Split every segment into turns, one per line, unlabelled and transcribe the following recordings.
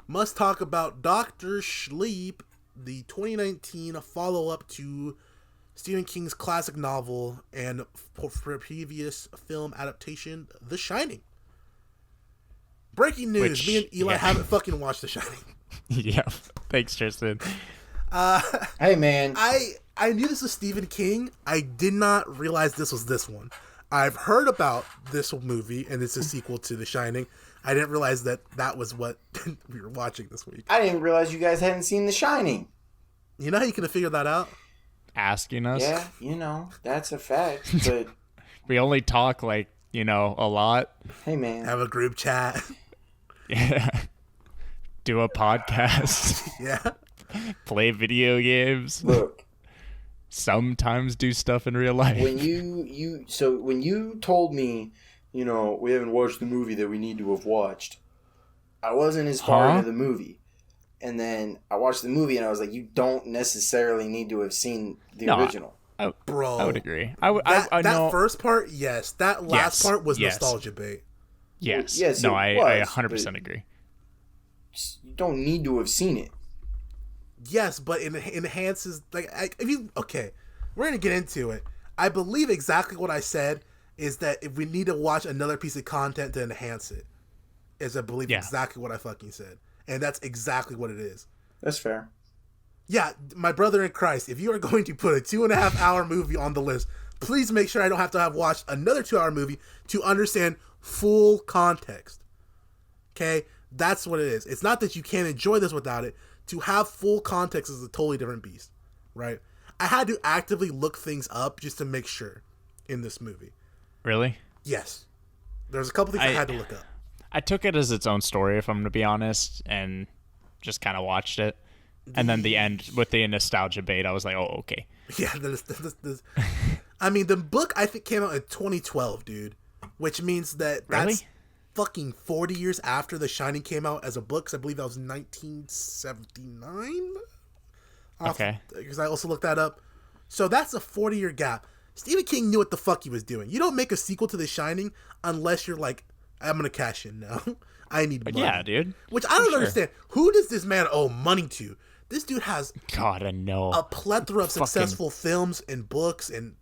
must talk about Dr. Sleep, the 2019 follow-up to Stephen King's classic novel and previous film adaptation, The Shining. Breaking news, me and Eli haven't fucking watched The Shining.
Yeah, thanks, Tristan.
Hey, man.
I knew this was Stephen King. I did not realize this was this one. I've heard about this movie, and it's a sequel to The Shining. I didn't realize that was what we were watching this week.
I didn't realize you guys hadn't seen The Shining.
You know how you could have figured that out?
Asking us?
Yeah, that's a fact. But
we only talk, a lot.
Hey, man.
Have a group chat.
Yeah. Do a podcast.
Yeah.
Play video games.
Look.
Sometimes do stuff in real life.
When you told me, we haven't watched the movie that we need to have watched, I wasn't as far into the movie. And then I watched the movie and I was like, you don't necessarily need to have seen the original.
Bro.
I would agree.
That first part, yes. That last part was nostalgia bait.
Yes.
Well, yes,
I 100% agree.
You don't need to have seen it.
Yes, but it enhances, we're going to get into it. I believe exactly what I said is that if we need to watch another piece of content to enhance it, is I believe exactly what I fucking said. And that's exactly what it is.
That's fair.
Yeah, my brother in Christ, if you are going to put a 2.5 hour movie on the list, please make sure I don't have to have watched another 2 hour movie to understand full context. Okay? That's what it is. It's not that you can't enjoy this without it. To have full context is a totally different beast, right? I had to actively look things up just to make sure in this movie.
Really?
Yes. There's a couple things I had to look up.
I took it as its own story, if I'm going to be honest, and just kind of watched it. And then the end with the nostalgia bait, I was like, oh, okay.
Yeah. I mean, the book, I think, came out in 2012, dude. Which means that that's fucking 40 years after The Shining came out as a book, because I believe that was 1979?
Okay.
Because I also looked that up. So that's a 40-year gap. Stephen King knew what the fuck he was doing. You don't make a sequel to The Shining unless you're like, I'm going to cash in now. I need money.
Yeah, dude.
Which I don't understand. Who does this man owe money to? This dude has
I know.
A plethora of successful films and books and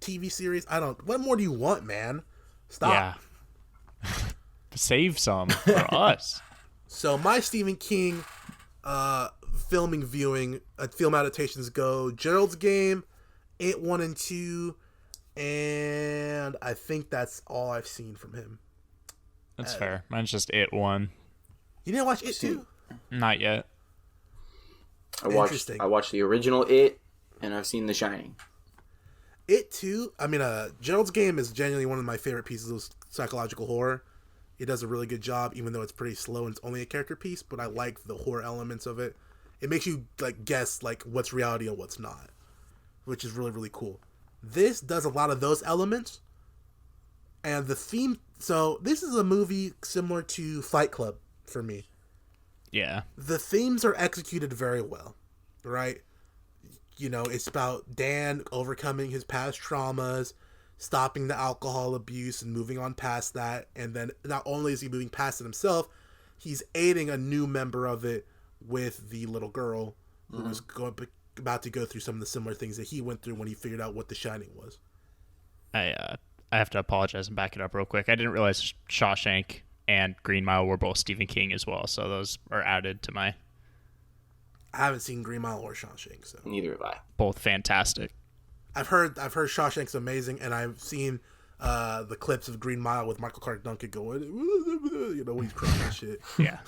TV series. What more do you want, man? Stop.
Yeah. Save some for us.
So my Stephen King film adaptations go Gerald's Game, It 1 and 2, and I think that's all I've seen from him.
That's fair. Mine's just It 1.
You didn't watch It 2?
Not yet.
I watched the original It, and I've seen The Shining.
It 2, Gerald's Game is genuinely one of my favorite pieces of psychological horror. It does a really good job, even though it's pretty slow and it's only a character piece, but I like the horror elements of it. It makes you guess what's reality and what's not, which is really, really cool. This does a lot of those elements, and the theme. So this is a movie similar to Fight Club for me.
Yeah.
The themes are executed very well, right? It's about Dan overcoming his past traumas, stopping the alcohol abuse and moving on past that. And then not only is he moving past it himself, he's aiding a new member of it with the little girl who was about to go through some of the similar things that he went through when he figured out what The Shining was.
I have to apologize and back it up real quick. I didn't realize Shawshank and Green Mile were both Stephen King as well, so those are added to my...
I haven't seen Green Mile or Shawshank, so...
Neither have I.
Both fantastic.
I've heard Shawshank's amazing, and I've seen the clips of Green Mile with Michael Clark Duncan going, when he's crying and shit.
Yeah.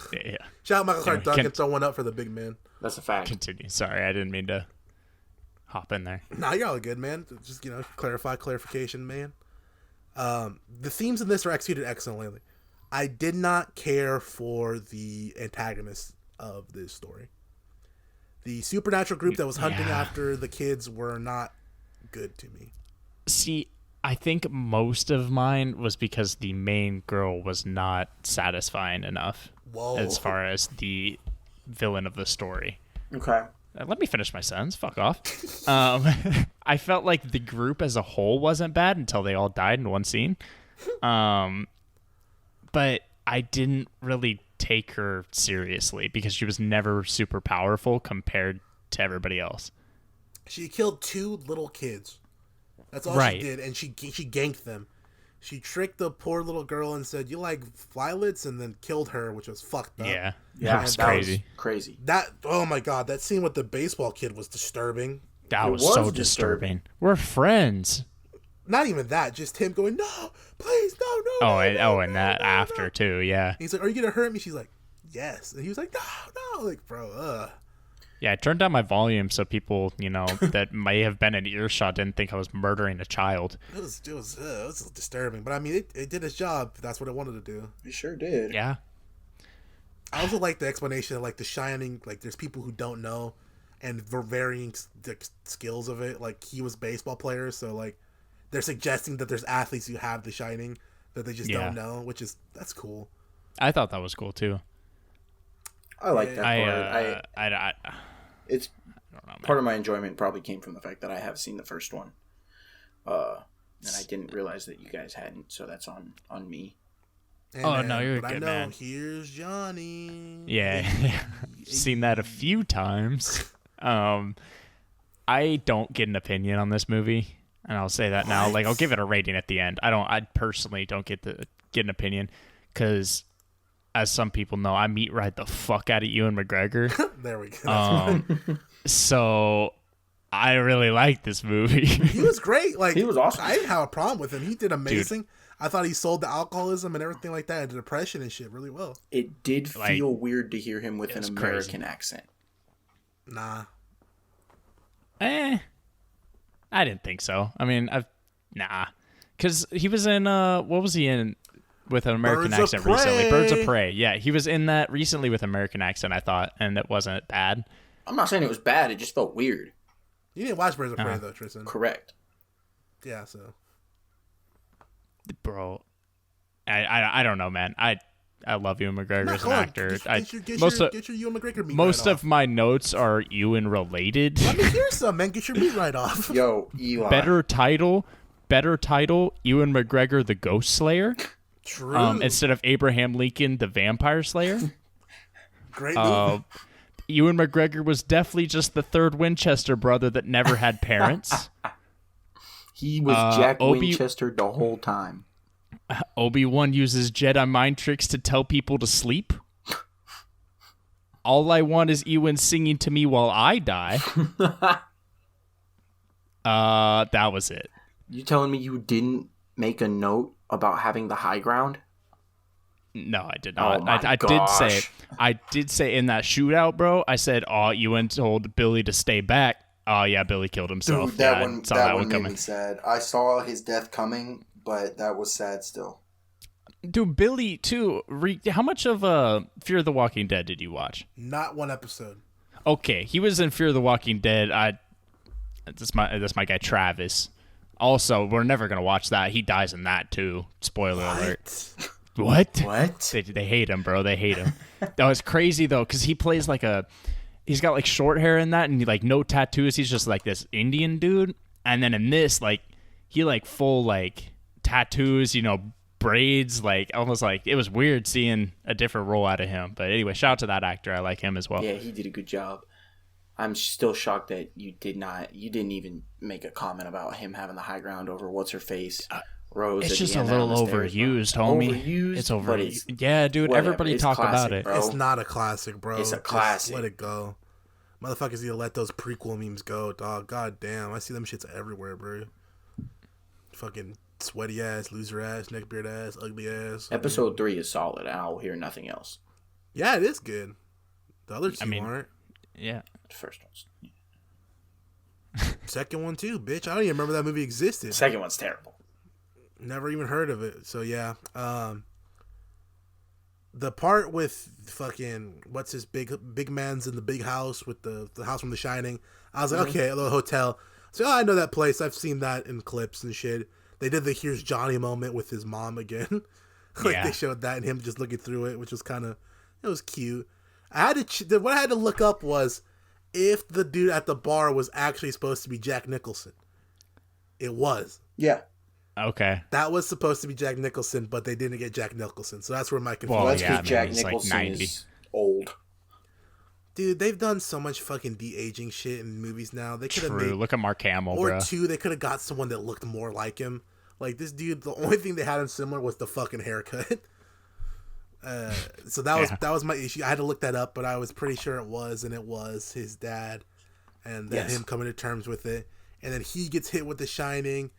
Shout out Michael Clark Duncan, throw one up for the big man.
That's a fact.
Continue. Sorry, I didn't mean to hop in there.
Nah, you're all good, man. Just, clarification, man. The themes in this are executed excellently. I did not care for the antagonist of this story. The supernatural group that was hunting after the kids were not good to me.
See, I think most of mine was because the main girl was not satisfying enough as far as the villain of the story.
Okay.
Let me finish my sentence. Fuck off. I felt like the group as a whole wasn't bad until they all died in one scene. But I didn't really take her seriously because she was never super powerful compared to everybody else.
She killed 2 little kids. That's all she did, and she ganked them. She tricked the poor little girl and said, "You like violets," and then killed her, which was fucked up.
Yeah,
that
was
crazy.
Was
crazy.
That oh my god, that scene with the baseball kid was disturbing.
That was so disturbing. We're friends.
Not even that, just him going, "No, please, no."
And that after too, yeah.
He's like, "Are you gonna hurt me?" She's like, "Yes," and he was like, "No," like, bro,
Yeah, I turned down my volume so people, that may have been in earshot didn't think I was murdering a child.
It was disturbing, but I mean, it did its job. That's what it wanted to do.
It sure did.
Yeah.
I also like the explanation of like The Shining. Like, there's people who don't know, and varying skills of it. Like, he was baseball players, so like, they're suggesting that there's athletes who have The Shining that they just don't know, that's cool.
I thought that was cool too.
I like that part.
I don't know,
part of my enjoyment probably came from the fact that I have seen the first one, and I didn't realize that you guys hadn't. So that's on me.
Hey,
no, you're good, man.
Here's Johnny.
Yeah, seen that a few times. I don't get an opinion on this movie, and I'll say that now. Like, I'll give it a rating at the end. I personally don't get an opinion because, as some people know, I meat ride the fuck out of Ewan McGregor.
There we go.
So I really like this movie.
He was great. Like,
he was awesome.
I didn't have a problem with him. He did amazing.
Dude.
I thought he sold the alcoholism and everything like that, and the depression and shit really well.
It did feel weird to hear him with an American accent.
Nah.
I didn't think so. I mean, because he was in what was he in with an American accent recently? Birds of Prey. Yeah, he was in that recently with American accent. I thought, and it wasn't bad.
I'm not saying it was bad. It just felt weird.
You didn't watch Birds of Prey though, Tristan.
Correct.
Yeah, so.
Bro, I don't know, man. I love Ewan McGregor as an actor.
Get your Ewan McGregor meat
most
right
of my notes are Ewan related.
Let me hear some, man. Get your meat right off.
Yo, Eli.
Better title, Ewan McGregor, the Ghost Slayer.
True.
Instead of Abraham Lincoln, the Vampire Slayer.
Great movie.
Ewan McGregor was definitely just the third Winchester brother that never had parents.
He was Jack Winchester the whole time.
Obi-Wan uses Jedi mind tricks to tell people to sleep. All I want is Ewan singing to me while I die. That was it.
You telling me you didn't make a note about having the high ground?
No, I did not.
Oh my
I did say it. I did say in that shootout, bro. I said, "Oh, Ewan told Billy to stay back." Oh yeah, Billy killed himself.
Dude, that one made
coming.
me sad. I saw his death coming, but that was sad still.
Dude, Billy too. How much of Fear of the Walking Dead did you watch?
Not one episode.
Okay, he was in Fear of the Walking Dead. That's my guy Travis. Also, we're never gonna watch that. He dies in that too. Spoiler alert. What? They hate him, bro. They hate him. That was crazy though, because he plays like he's got like short hair in that, and he like no tattoos. He's just like this Indian dude. And then in this, like he like full like tattoos, braids, like almost like it was weird seeing a different role out of him. But anyway, shout out to that actor. I like him as well.
Yeah, he did a good job. I'm still shocked that you didn't even make a comment about him having the high ground over what's her face. Rose.
It's just a little overused, homie. It's overused. Yeah, dude.
Whatever.
Everybody
It's
talk
classic,
about it.
bro.
It's not a classic, bro.
It's a classic.
Just let it go. Motherfuckers need to let those prequel memes go, dog. God damn. I see them shits everywhere, bro. Fucking sweaty ass, loser ass, neckbeard ass, ugly ass.
Episode 3 is solid. I'll hear nothing else.
Yeah, it is good. The other two aren't.
Yeah.
The first one's...
Second one too, bitch. I don't even remember that movie existed.
The second one's terrible.
Never even heard of it. So yeah. The part with fucking what's his big man's in the big house with the house from The Shining. I was like, okay, a little hotel. So I know that place. I've seen that in clips and shit. They did the "Here's Johnny" moment with his mom again. They showed that and him just looking through it, which was it was cute. What I had to look up was if the dude at the bar was actually supposed to be Jack Nicholson. It was.
Yeah.
Okay.
That was supposed to be Jack Nicholson, but they didn't get Jack Nicholson, so that's where my confusion.
Well, that's because Jack
he's
Nicholson
like 90.
is old.
Dude, they've done so much fucking de-aging shit in movies now. They could have made
Look at Mark Hamill,
or
bro.
two. They could have got someone that looked more like him. Like this dude, the only thing they had him similar was the fucking haircut. So that was my issue. I had to look that up, but I was pretty sure it was his dad, and then him coming to terms with it, and then he gets hit with The Shining,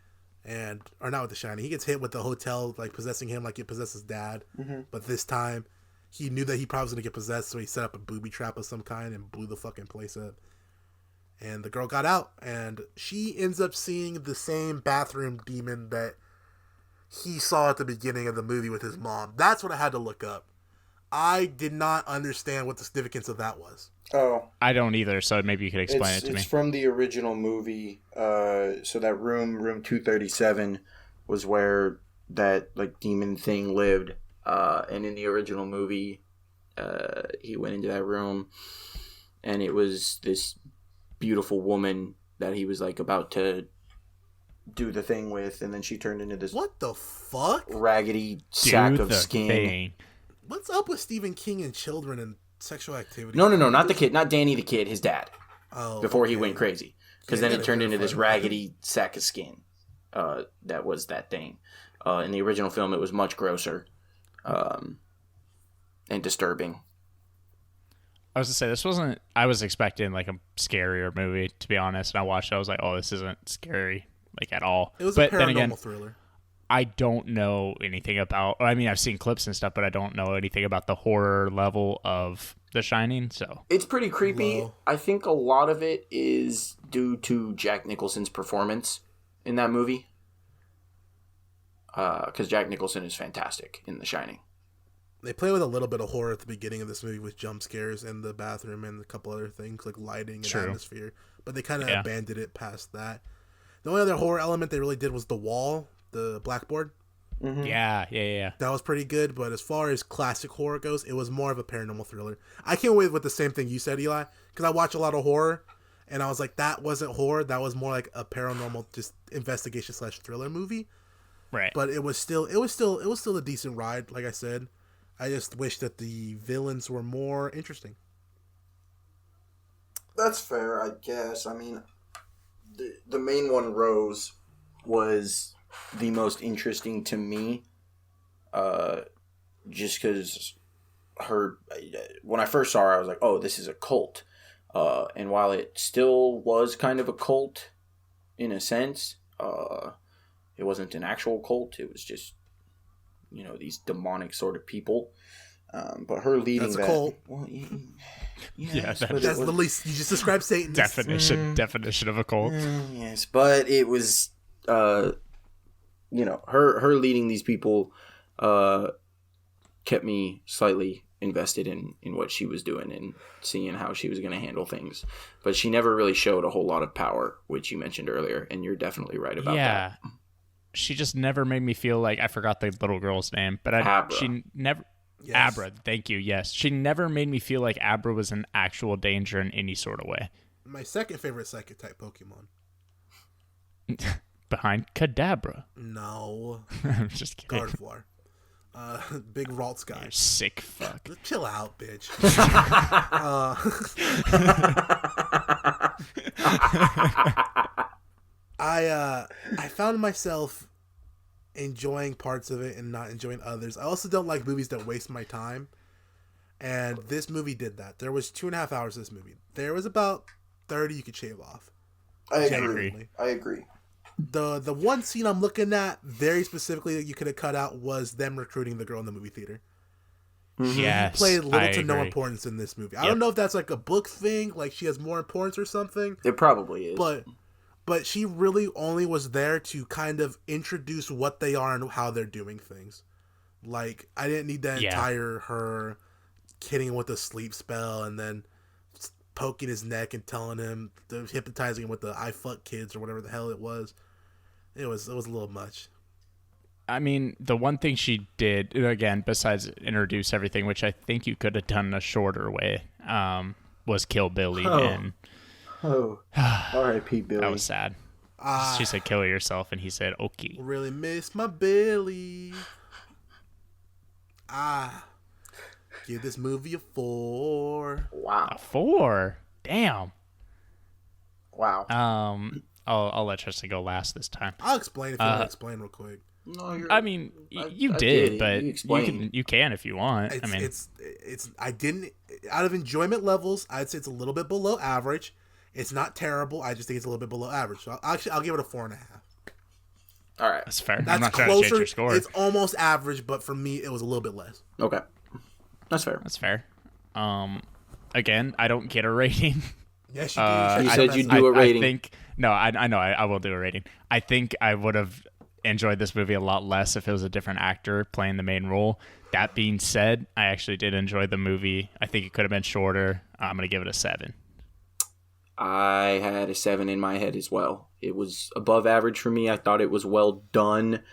or not with The Shining. He gets hit with the hotel like possessing him, like it possessed his dad, but this time he knew that he probably was gonna get possessed, so he set up a booby trap of some kind and blew the fucking place up. And the girl got out, and she ends up seeing the same bathroom demon that he saw at the beginning of the movie with his mom. That's what I had to look up. I did not understand what the significance of that was.
Oh,
I don't either, so maybe you could explain it to me.
It's from the original movie. So that room 237, was where that like demon thing lived. And in the original movie, he went into that room, and it was this beautiful woman that he was like about to do the thing with, and then she turned into this
what the fuck
raggedy sack of skin.
Thing.
What's up with Stephen King and children and sexual activity?
No, not the kid, not Danny the kid, his dad.
Oh,
before he went crazy, because then it turned into this
that.
raggedy sack of skin. That was that thing. In the original film, it was much grosser, and disturbing.
I was to say this wasn't. I was expecting like a scarier movie, to be honest. And I watched it. I was like, oh, this isn't scary like at all.
It was
but
a paranormal
then again,
thriller.
I don't know anything about. I mean, I've seen clips and stuff, but I don't know anything about the horror level of The Shining. So
It's pretty creepy.
Low.
I think a lot of it is due to Jack Nicholson's performance in that movie. Because Jack Nicholson is fantastic in The Shining.
They play with a little bit of horror at the beginning of this movie with jump scares in the bathroom and a couple other things like lighting and atmosphere. But they kind of abandoned it past that. The only other horror element they really did was the wall, the blackboard.
Mm-hmm. Yeah.
That was pretty good. But as far as classic horror goes, it was more of a paranormal thriller. I came away with the same thing you said, Eli, because I watch a lot of horror, and I was like, that wasn't horror. That was more like a paranormal, just investigation / thriller movie.
Right.
But it was still a decent ride. Like I said, I just wish that the villains were more interesting.
That's fair, I guess. I mean, the main one, Rose, was the most interesting to me. Just because when I first saw her, I was like, oh, this is a cult. And while it still was kind of a cult, in a sense, it wasn't an actual cult. It was just, these demonic sort of people. But her leading
that's a cult.
Well,
Yes,
that's the least. You just described Satan.
Definition of a cult.
Yes, but it was, her leading these people kept me slightly invested in what she was doing and seeing how she was going to handle things. But she never really showed a whole lot of power, which you mentioned earlier, and you're definitely right about that.
She just never made me feel like, I forgot the little girl's name, but she never... Yes. Abra, thank you, yes. She never made me feel like Abra was in actual danger in any sort of way.
My second favorite psychic-type Pokemon.
Behind Kadabra.
No.
I'm just kidding.
Gardevoir. Big Ralts guy.
You're sick fuck.
Chill out, bitch. I found myself enjoying parts of it and not enjoying others. I also don't like movies that waste my time, and this movie did that. There was 2.5 hours of this movie. There was about 30 you could shave off.
I agree.
The one scene I'm looking at very specifically that you could have cut out was them recruiting the girl in the movie theater.
Yes,
she played little to no importance in this movie. I don't know if that's like a book thing, like she has more importance or something.
It probably is.
But she really only was there to kind of introduce what they are and how they're doing things. Like, I didn't need that entire her hitting him with a sleep spell and then poking his neck and telling him, hypnotizing him with the I fuck kids or whatever the hell it was. It was a little much.
I mean, the one thing she did, again, besides introduce everything, which I think you could have done a shorter way, was kill Billy.
R.I.P. Billy.
That was sad. She said kill yourself, and he said okay.
Really miss my belly. Give this movie a 4.
Wow.
A 4? Damn.
Wow.
I'll let Tristan go last this time.
I'll explain if you want to explain real quick.
No,
I mean, you did, but you can if you want.
It's I didn't, out of enjoyment levels, I'd say it's a little bit below average. It's not terrible. I just think it's a little bit below average. So I'll give it a 4.5.
All right.
That's fair.
That's
I'm not
closer.
trying to change your score.
It's almost average, but for me, it was a little bit less.
Okay. That's fair.
That's fair. Again, I don't get a rating.
Yes, you do.
You said you'd do a rating.
I know I will do a rating. I think I would have enjoyed this movie a lot less if it was a different actor playing the main role. That being said, I actually did enjoy the movie. I think it could have been shorter. I'm going to give it a 7.
I had a 7 in my head as well. It was above average for me. I thought it was well done,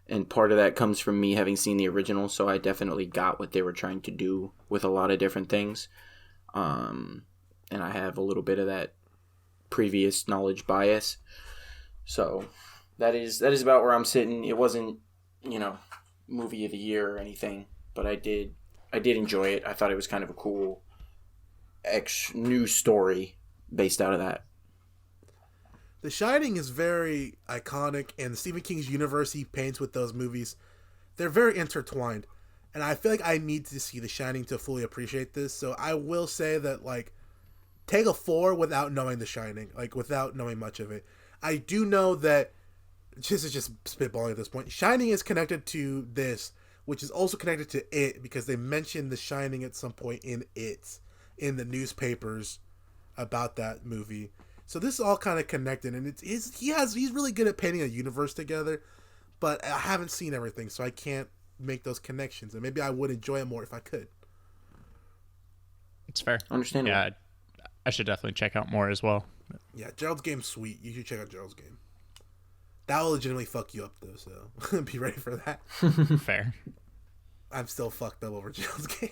and part of that comes from me having seen the original, so I definitely got what they were trying to do with a lot of different things. And I have a little bit of that previous knowledge bias. So that is about where I'm sitting. It wasn't, movie of the year or anything, but I did enjoy it. I thought it was kind of a cool new story based out of that.
The Shining is very iconic, and Stephen King's universe he paints with those movies, they're very intertwined. And I feel like I need to see The Shining to fully appreciate this. So I will say that, take a 4 without knowing The Shining, without knowing much of it. I do know that, this is just spitballing at this point, Shining is connected to this, which is also connected to It, because they mentioned The Shining at some point in It, in the newspapers about that movie. So this is all kind of connected, and he's really good at painting a universe together, but I haven't seen everything, so I can't make those connections, and maybe I would enjoy it more if I could.
It's fair.
Understandable.
Yeah, I should definitely check out more as well.
Yeah, Gerald's Game's sweet. You should check out Gerald's Game. That will legitimately fuck you up, though, so be ready for that.
Fair.
I'm still fucked up over Gerald's Game.